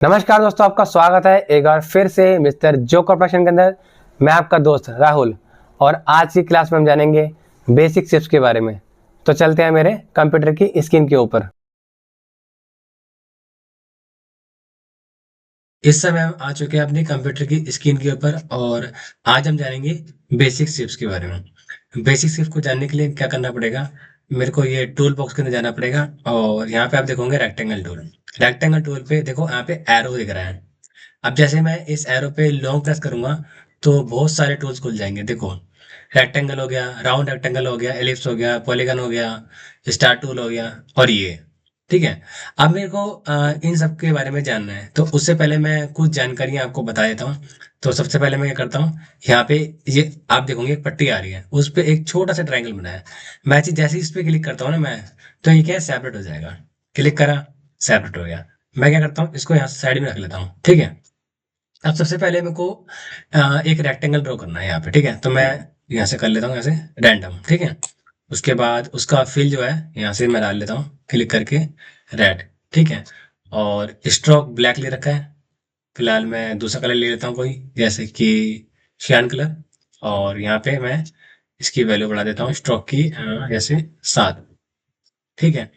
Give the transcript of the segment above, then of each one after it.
नमस्कार दोस्तों, आपका स्वागत है एक बार फिर से मिस्टर जो कॉर्पोरेशन के अंदर। मैं आपका दोस्त राहुल और आज की क्लास में हम जानेंगे बेसिक शिप्स के बारे में। तो चलते हैं मेरे कंप्यूटर की स्क्रीन के ऊपर। इस समय हम आ चुके हैं अपनी कंप्यूटर की स्क्रीन के ऊपर और आज हम जानेंगे बेसिक शेप्स के बारे में। बेसिक शेप्स को जानने के लिए क्या करना पड़ेगा, मेरे को ये टूल बॉक्स के अंदर जाना पड़ेगा और यहाँ पे आप देखोगे रेक्टेंगल टूल। रेक्टेंगल टूल पे देखो यहाँ पे एरो दिख रहा है। अब जैसे मैं इस एरो पे लॉन्ग प्रेस करूंगा तो बहुत सारे टूल्स खुल जाएंगे। देखो, रेक्टेंगल हो गया, राउंड रेक्टेंगल हो गया, एलिप्स हो गया, पॉलीगन हो गया, स्टार टूल हो गया और ये। ठीक है। अब मेरे को इन सब के बारे में जानना है तो उससे पहले मैं कुछ जानकारी आपको बता देता हूँ। तो सबसे पहले मैं क्या करता हूँ, यहाँ पे ये आप देखोगे एक पट्टी आ रही है, उस पे एक छोटा सा ट्रायंगल बना है। मैं जैसे ही इस पे क्लिक करता हूँ ना मैं, तो ये क्या है, सेपरेट हो जाएगा। क्लिक करा, सेपरेट हो गया। मैं क्या करता हूँ, इसको यहाँ साइड में रख लेता हूँ। ठीक है। अब सबसे पहले मेरे को एक रेक्टेंगल ड्रॉ करना है यहाँ पे। ठीक है, तो मैं यहाँ से कर लेता हूँ, यहाँ से रैंडम। ठीक है। उसके बाद उसका फिल जो है यहाँ से मैं डाल लेता हूँ क्लिक करके, रेड। ठीक है। और स्ट्रोक ब्लैक ले रखा है। फिलहाल मैं दूसरा कलर ले लेता हूँ कोई, जैसे कि शियान कलर। और यहाँ पे मैं इसकी वैल्यू बढ़ा देता हूँ स्ट्रोक की, जैसे 7। ठीक है।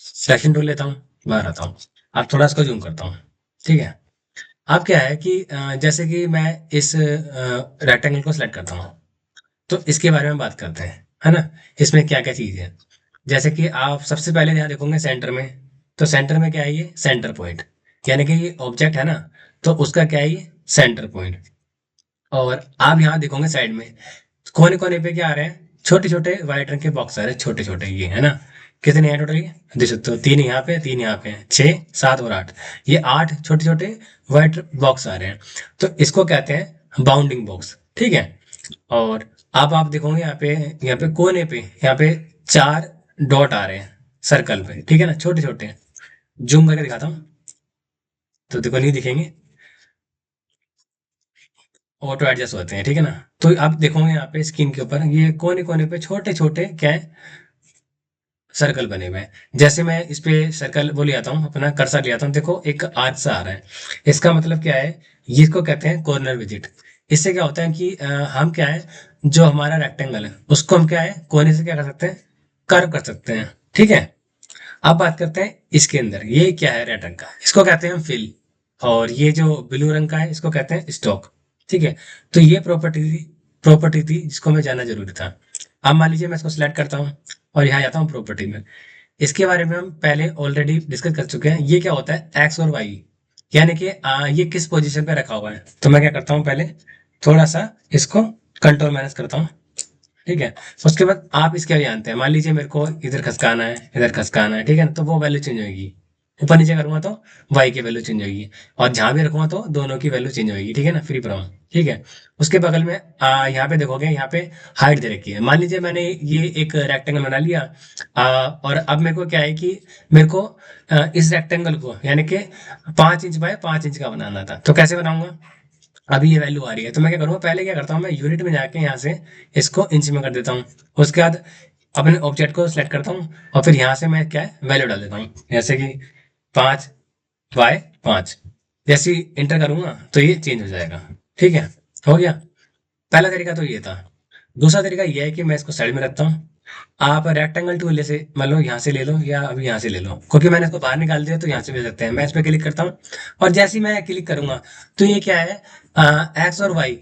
सेलेक्शन टूल लेता हूँ, बाहर आता हूँ। अब थोड़ा इसको जूम करता हूँ। ठीक है। अब क्या है कि जैसे कि मैं इस रेक्टेंगल को सिलेक्ट करता हूँ तो इसके बारे में बात करते हैं, है ना। इसमें क्या क्या चीज़ है, जैसे कि आप सबसे पहले यहाँ देखोगे सेंटर में। तो सेंटर में क्या है, ये सेंटर पॉइंट, यानी कि ये ऑब्जेक्ट है ना, तो उसका क्या है, ये सेंटर पॉइंट। और आप यहाँ देखोगे साइड में कोने कोने पे क्या आ रहे हैं, छोटे छोटे व्हाइट रंग के बॉक्स आ रहे हैं, छोटे छोटे, ये है ना। कितने हैं टोटल, ये देख सकते हो, 3 यहाँ पे, 3 यहाँ पे हैं, 6, 7 और 8। ये 8 छोटे छोटे व्हाइट बॉक्स आ रहे हैं। तो इसको कहते हैं बाउंडिंग बॉक्स। ठीक है। और अब आप देखोगे यहाँ पे कोने पे, यहाँ पे 4 डॉट आ रहे हैं सर्कल पे। ठीक है ना, छोटे छोटे। जूम करके दिखाता हूँ तो देखो, नहीं दिखेंगे, ऑटो एडजस्ट होते हैं। ठीक है ना। तो आप देखोगे यहाँ पे स्क्रीन के ऊपर ये कोने कोने पे छोटे छोटे क्या है, सर्कल बने हुए हैं। जैसे मैं इस पे सर्कल वो ले आता हूँ, अपना कर्सर ले आता हूँ, देखो एक आर्च सा आ रहा है। इसका मतलब क्या है, ये इसको कहते हैं कॉर्नर विजिट। इससे क्या होता है कि हम क्या है, जो हमारा रेक्टेंगल है उसको हम क्या है, कोने से क्या कर सकते हैं, कर्व कर सकते हैं। ठीक है। अब बात करते हैं इसके अंदर, ये क्या है, रेड रंग का, इसको कहते हैं फिल। और ये जो ब्लू रंग का है इसको कहते हैं स्टॉक। ठीक है। तो ये प्रॉपर्टी थी जिसको मैं जानना जरूरी था। अब मान लीजिए मैं इसको सिलेक्ट करता हूँ और यहाँ जाता हूँ प्रॉपर्टी में। इसके बारे में हम पहले ऑलरेडी डिस्कस कर चुके हैं। ये क्या होता है, एक्स और वाई, यानी कि ये किस पोजीशन पे रखा हुआ है। तो मैं क्या करता हूँ, पहले थोड़ा सा इसको कंट्रोल माइनस करता हूँ। ठीक है। उसके बाद आप इसके भी जानते हैं, मान लीजिए मेरे को इधर खसकाना है, इधर खसकाना है। ठीक है ना, तो वो वैल्यू चेंज होगी। ऊपर नीचे करूंगा तो वाई की वैल्यू चेंज होगी, और जहां भी रखूंगा तो दोनों की वैल्यू चेंज होगी। ठीक है ना, फ्री फ्रॉम। ठीक है। उसके बगल में यहाँ पे देखोगे, यहाँ पे हाइट दे रखी है। मान लीजिए मैंने ये एक रेक्टेंगल बना लिया, और अब मेरे को क्या है कि मेरे को इस रेक्टेंगल को यानी कि 5 इंच बाय 5 इंच का बनाना था। तो कैसे बनाऊंगा, अभी ये वैल्यू आ रही है तो मैं क्या करूँगा, पहले क्या करता हूँ, मैं यूनिट में जाके यहाँ से इसको इंच में कर देता हूँ। उसके बाद अपने ऑब्जेक्ट को सिलेक्ट करता हूँ और फिर यहाँ से मैं क्या है, वैल्यू डाल देता हूँ, जैसे कि 5/5। जैसे ही इंटर करूंगा तो ये चेंज हो जाएगा। ठीक है, हो गया। पहला तरीका तो ये था। दूसरा तरीका ये है कि मैं इसको साइड में रखता हूँ। आप रेक्टेंगल टूल जैसे मान लो यहाँ से ले लो या अभी यहाँ से ले लो, क्योंकि मैंने इसको बाहर निकाल दिया तो यहाँ से ले सकते हैं। मैं इस पर क्लिक करता हूँ और जैसे ही मैं क्लिक करूंगा तो ये क्या है, एक्स और वाई,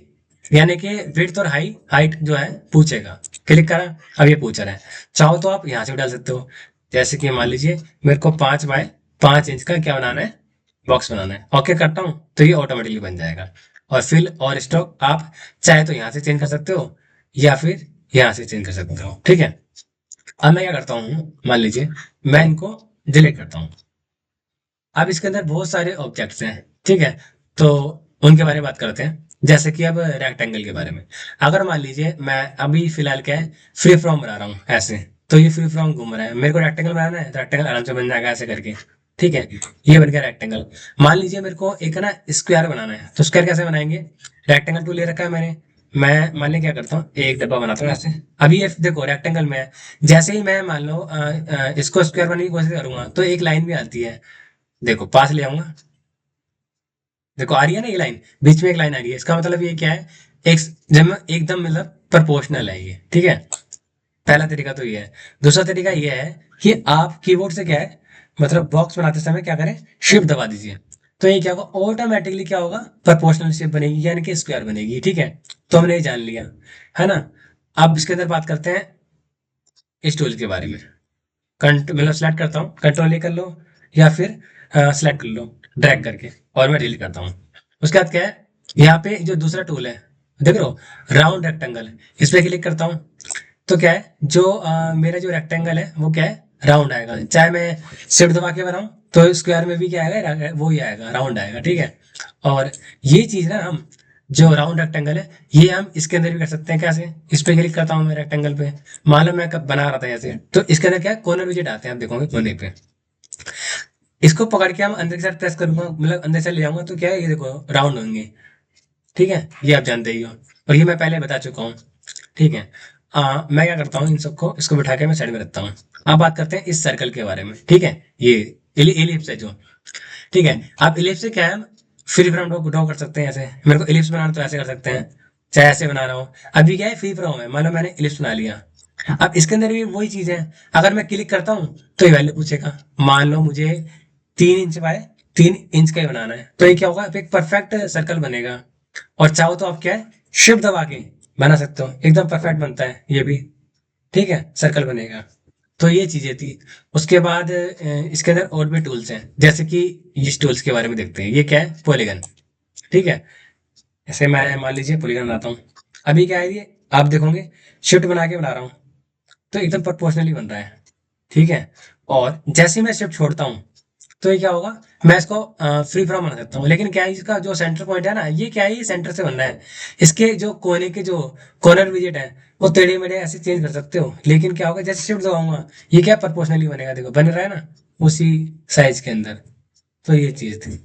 यानी कि विड्थ और हाइट जो है पूछेगा। क्लिक करा, अब ये पूछ रहा है। चाहो तो आप यहाँ से भी डाल सकते हो, जैसे कि मान लीजिए मेरे को 5/5 इंच का क्या बनाना है, बॉक्स बनाना है। ओके करता हूँ तो ये ऑटोमेटिकली बन जाएगा। और फिल और स्टॉक आप चाहे तो यहाँ से चेंज कर सकते हो या फिर यहाँ से चेंज कर सकते हो। ठीक है। अब मैं क्या करता हूँ, मान लीजिए मैं इनको डिलीट करता हूँ। अब इसके अंदर बहुत सारे ऑब्जेक्ट्स हैं। ठीक है। तो उनके बारे में बात करते हैं, जैसे कि अब रेक्टेंगल के बारे में। अगर मान लीजिए मैं अभी फिलहाल क्या है, फ्री फ्रॉम बना रहा हूँ ऐसे, तो ये फ्री फ्रॉम घूम रहा है, मेरे को रेक्टेंगल बनाना है तो रेक्टेंगल आराम से बन जाएगा ऐसे करके। ठीक है। ये बन गया रेक्टेंगल। मान लीजिए मेरे को एक ना स्क्वायर बनाना है, तो स्क्वायर कैसे बनाएंगे, रेक्टेंगल टूल ले रखा है मैंने। मैं मान लिया क्या करता हूँ, एक डब्बा बनाता हूँ ऐसे। अभी ये देखो रेक्टेंगल में है। जैसे ही मैं मान लो इसको स्क्वायर बनाने की कोशिश करूंगा तो एक लाइन भी आती है, देखो पास ले आऊंगा, देखो आ रही है ना ये लाइन, बीच में एक लाइन आ रही है, इसका मतलब ये क्या है, एक जब एकदम मतलब प्रोपोर्शनल है ये, ठीक है। पहला तरीका तो ये है। दूसरा तरीका ये है कि आप कीबोर्ड से क्या है, मतलब बॉक्स बनाते समय क्या करें, शिफ्ट दबा दीजिए। तो ये क्या होगा, ऑटोमेटिकली क्या होगा, प्रोपोर्शनल शेप बनेगी, यानी कि स्क्वायर बनेगी, ठीक है। तो हमने ये जान लिया, है ना। अब इसके अंदर बात करते हैं इस टूल के बारे में। मतलब सेलेक्ट करता हूँ, कंट्रोल ए कर लो या फिर सेलेक्ट कर लो ड्रैग करके, और मैं डिलीट करता हूँ। उसके बाद क्या है, यहाँ पे जो दूसरा टूल है, देख रहे हो, राउंड रेक्टेंगल, इस पे क्लिक करता हूँ। तो क्या है, जो मेरा जो रेक्टेंगल है वो क्या है, राउंड आएगा। चाहे मैं शिफ्ट दबा के बनाऊं तो स्क्वायर में भी क्या आएगा, वो ही आएगा, राउंड आएगा, ठीक है। और ये चीज ना हम, जो राउंड रेक्टेंगल है, ये हम इसके अंदर भी कर सकते हैं। कैसे, इस पे क्लिक करता हूँ मैं रेक्टेंगल पे, मान लो मैं कब बना रहा था ऐसे, तो इसके अंदर क्या है, कॉर्नर विजेट आते हैं, आप देखोगे कोने पे। इसको पकड़ के हम अंदर की साइड प्रेस करूंगा, मतलब अंदर से ले जाऊंगा, तो क्या है, ये देखो राउंड होंगे, ठीक है। ये आप जानते ही हो, और ये मैं पहले बता चुका हूँ, ठीक है। मैं क्या करता हूँ, इन सबको इसको बिठा के मैं साइड में रखता हूँ। अब बात करते हैं इस सर्कल के बारे में, ठीक है। ये एलिप्स है जो, ठीक है। आप इलिप्स से क्या है, फ्री फ्रॉम ड्रॉ कर सकते हैं। ऐसे मेरे को इलिप्स बनाना तो ऐसे कर सकते हैं, चाहे ऐसे बना रहा हूँ। अभी क्या है, फ्री फ्रॉम है, मान लो मैंने इलिप्स बना लिया। अब इसके अंदर भी वही चीज है, अगर मैं क्लिक करता हूँ तो ये वैल्यू पूछेगा। मान लो मुझे 3 इंच बाय 3 इंच का ही बनाना है, तो ये क्या होगा, एक परफेक्ट सर्कल बनेगा। और चाहो तो आप क्या है, शिफ्ट दबा के बना सकते हो, एकदम परफेक्ट बनता है ये भी, ठीक है, सर्कल बनेगा। तो ये चीजें थी। उसके बाद इसके अंदर और भी टूल्स हैं, जैसे कि इस टूल्स के बारे में देखते हैं। ये क्या है, पॉलीगन, ठीक है। ऐसे मैं मान लीजिए पॉलीगन बनाता हूँ। अभी क्या है, ये आप देखोगे शिफ्ट बना के बना रहा हूँ, तो एकदम प्रोपोर्शनली बन रहा है, ठीक है। और जैसे ही मैं शिफ्ट छोड़ता हूँ, तो ये क्या होगा, मैं इसको फ्री फ्रॉम बना सकता हूँ। लेकिन क्या है, इसका जो सेंटर पॉइंट है ना, ये क्या है, ये सेंटर से बनना है। इसके जो कोने के जो कॉर्नर विजेट है, वो टेढ़े मेढ़े ऐसे चेंज कर सकते हो। लेकिन क्या होगा, जैसे शिफ्ट दबाऊंगा, ये क्या प्रोपोर्शनली बनेगा, देखो बन रहा है ना, उसी साइज के अंदर। तो ये चीज थी।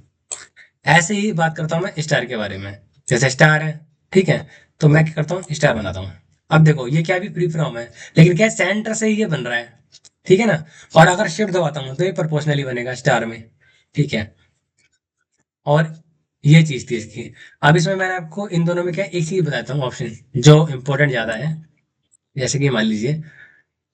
ऐसे ही बात करता हूँ मैं स्टार के बारे में। जैसे स्टार है, ठीक है, तो मैं क्या करता हूँ, स्टार बनाता हूँ। अब देखो ये क्या भी फ्री फ्रॉम है, लेकिन क्या सेंटर से ही ये बन रहा है, ठीक है ना। और अगर शिफ्ट दबाता हूँ तो ये प्रोपोर्शनली बनेगा स्टार में, ठीक है। और ये चीज थी इसकी। अब इसमें मैंने आपको इन दोनों में क्या एक चीज बताता हूँ, ऑप्शन जो इंपॉर्टेंट ज्यादा है। जैसे कि मान लीजिए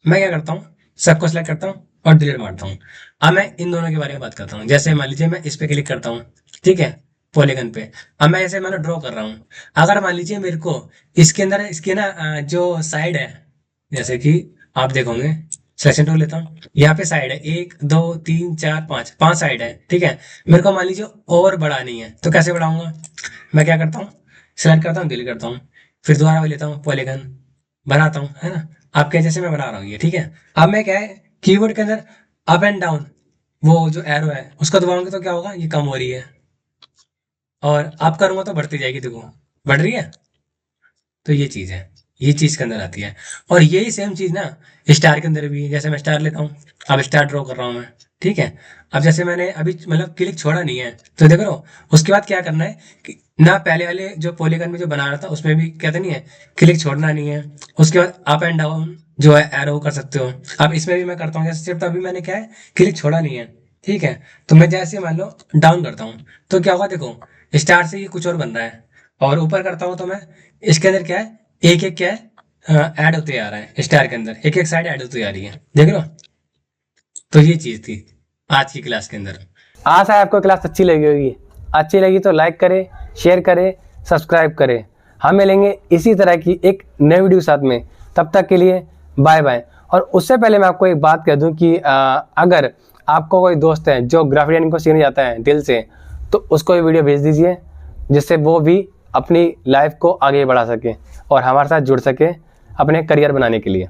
मैं क्या करता हूँ, सबको सेलेक्ट करता हूँ और डिलीट मारता हूँ। अब मैं इन दोनों के बारे में बात करता हूँ। जैसे मान लीजिए मैं इस पे क्लिक करता हूँ, ठीक है, पॉलीगन पे। अब मैं ऐसे मैंने ड्रॉ कर रहा हूँ। अगर मान लीजिए मेरे को इसके अंदर इसके ना जो साइड है, जैसे कि आप देखोगे, सिलेक्शन टूल लेता हूँ, यहाँ पे साइड है 1 2 3 4 5, 5 साइड है, ठीक है। मेरे को मान लीजिए और बढ़ानी है, तो कैसे बढ़ाऊंगा, मैं क्या करता हूँ, सेलेक्ट करता हूँ, डिलीट करता हूँ, फिर दोबारा वो लेता हूँ पॉलीगन, बनाता हूँ, है ना। आपके जैसे मैं बना रहा हूँ ये, ठीक है। अब मैं क्या है, कीबोर्ड के अंदर अप एंड डाउन, वो जो एरो है उसको दबाऊंगे तो क्या होगा, ये कम हो रही है। और आप करूंगा तो बढ़ती जाएगी, देखो बढ़ रही है। तो ये चीज है, ये चीज के अंदर आती है। और यही सेम चीज ना स्टार के अंदर भी है। जैसे मैं स्टार लेता हूँ, अब स्टार ड्रॉ कर रहा हूँ मैं, ठीक है। अब जैसे मैंने अभी मतलब क्लिक छोड़ा नहीं है, तो देख रहे हो, उसके बाद क्या करना है कि ना पहले वाले जो पॉलीगन में जो बना रहा था उसमें भी कहते नहीं है, क्लिक छोड़ना नहीं है। उसके बाद अप एंड डाउन जो है एरो कर सकते हो। अब इसमें भी मैं करता हूँ, जैसे सिर्फ अभी मैंने क्या है, क्लिक छोड़ा नहीं है, ठीक है। तो मैं जैसे मान लो डाउन करता हूँ, तो क्या होगा, देखो स्टार से ये कुछ और बन रहा है। और ऊपर करता हूँ तो मैं इसके अंदर क्या है, एक एक क्या है ऐड होते आ रहा है, स्टार के अंदर एक एक साइड ऐड होती आ रही है, देख रहे हो। तो ये चीज थी आज की क्लास के अंदर। आशा है आपको क्लास अच्छी लगी होगी। अच्छी लगी तो लाइक करें, शेयर करें, सब्सक्राइब करें। हम मिलेंगे इसी तरह की एक नई वीडियो साथ में। तब तक के लिए बाय बाय। और उससे पहले मैं आपको एक बात कह दूं कि अगर आपको कोई दोस्त है जो ग्राफिक डिजाइनिंग को सीखने जाता है दिल से, तो उसको ये वीडियो भेज दीजिए, जिससे वो भी अपनी लाइफ को आगे बढ़ा सके और हमारे साथ जुड़ सके अपने करियर बनाने के लिए।